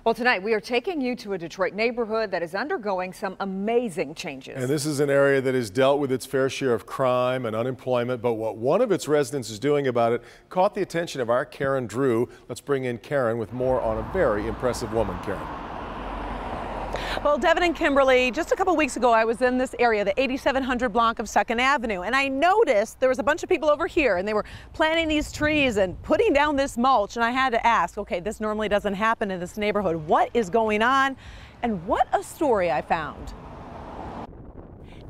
Well, tonight we are taking you to a Detroit neighborhood that is undergoing some amazing changes. And this is an area that has dealt with its fair share of crime and unemployment, but what one of its residents is doing about it caught the attention of our Karen Drew. Let's bring in Karen with more on a very impressive woman. Karen. Well, Devin and Kimberly, just a couple weeks ago, I was in this area, the 8700 block of 2nd Avenue, and I noticed there was a bunch of people over here, and they were planting these trees and putting down this mulch, and I had to ask, okay, this normally doesn't happen in this neighborhood. What is going on? And what a story I found.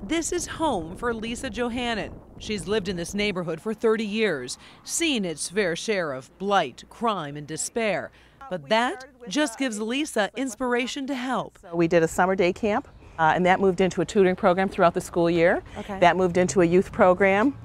This is home for Lisa Johannan. She's lived in this neighborhood for 30 years, seen its fair share of blight, crime, and despair. But that just gives Lisa inspiration to help. So we did a summer day camp, and that moved into a tutoring program throughout the school year. Okay. That moved into a youth program.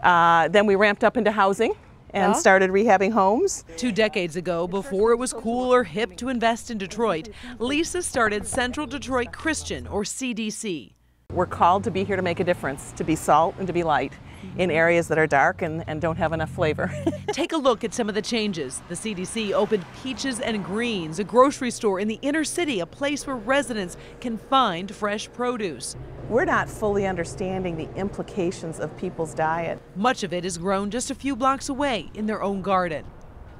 Then we ramped up into housing and started rehabbing homes. 2 decades ago, before it was cool or hip to invest in Detroit, Lisa started Central Detroit Christian, or CDC. We're called to be here to make a difference, to be salt and to be light in areas that are dark and don't have enough flavor. Take a look at some of the changes. The CDC opened Peaches and Greens, a grocery store in the inner city, a place where residents can find fresh produce. We're not fully understanding the implications of people's diet. Much of it is grown just a few blocks away in their own garden.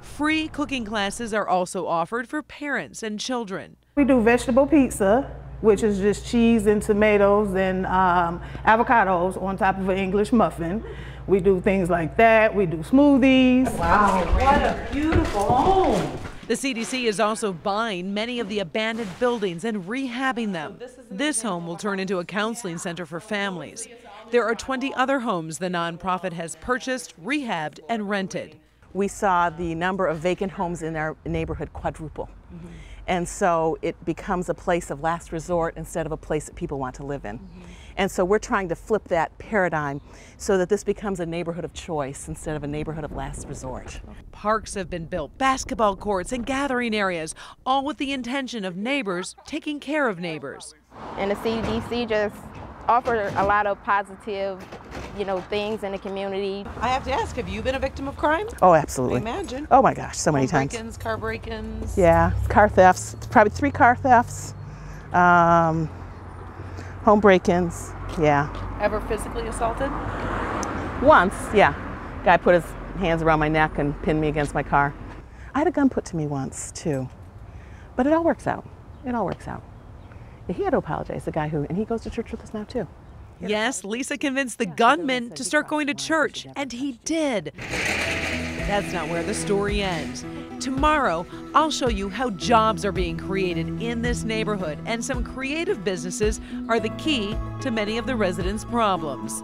Free cooking classes are also offered for parents and children. We do vegetable pizza, which is just cheese and tomatoes and avocados on top of an English muffin. We do things like that. We do smoothies. Wow, what a beautiful home. The CDC is also buying many of the abandoned buildings and rehabbing them. This home will turn into a counseling center for families. There are 20 other homes the nonprofit has purchased, rehabbed, and rented. We saw the number of vacant homes in our neighborhood quadruple. And so it becomes a place of last resort instead of a place that people want to live in. And so we're trying to flip that paradigm so that this becomes a neighborhood of choice instead of a neighborhood of last resort. Parks have been built, basketball courts and gathering areas, all with the intention of neighbors taking care of neighbors. And the CDC just offered a lot of positive, things in the community. I have to ask, have you been a victim of crime? Oh, absolutely. I imagine. Oh my gosh, so many times. Break-ins, car break-ins. Yeah, car thefts, probably 3 car thefts, home break-ins, yeah. Ever physically assaulted? Once, yeah. Guy put his hands around my neck and pinned me against my car. I had a gun put to me once too, but it all works out. It all works out. He had to apologize, the guy and he goes to church with us now too. Yes, Lisa convinced the gunman to start going to church, and he did. That's not where the story ends. Tomorrow, I'll show you how jobs are being created in this neighborhood, and some creative businesses are the key to many of the residents' problems.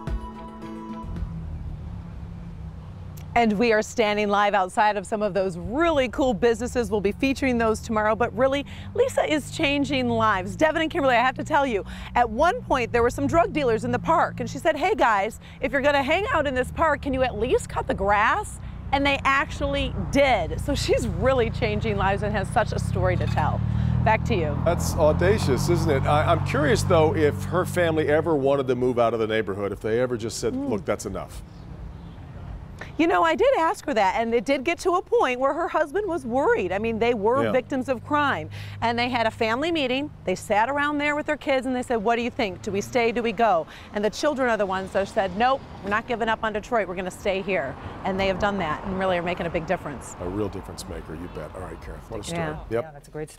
And we are standing live outside of some of those really cool businesses. We'll be featuring those tomorrow, but really, Lisa is changing lives. Devin and Kimberly, I have to tell you, at one point there were some drug dealers in the park, and she said, hey guys, if you're gonna hang out in this park, can you at least cut the grass? And they actually did. So she's really changing lives and has such a story to tell. Back to you. That's audacious, isn't it? I'm curious though if her family ever wanted to move out of the neighborhood, if they ever just said, look, that's enough. I did ask her that, and it did get to a point where her husband was worried. I mean, they were victims of crime, and they had a family meeting. They sat around there with their kids, and they said, what do you think? Do we stay? Do we go? And the children are the ones that said, nope, we're not giving up on Detroit. We're going to stay here. And they have done that and really are making a big difference. A real difference maker, you bet. All right, Karen, what a story. Yeah, that's a great story.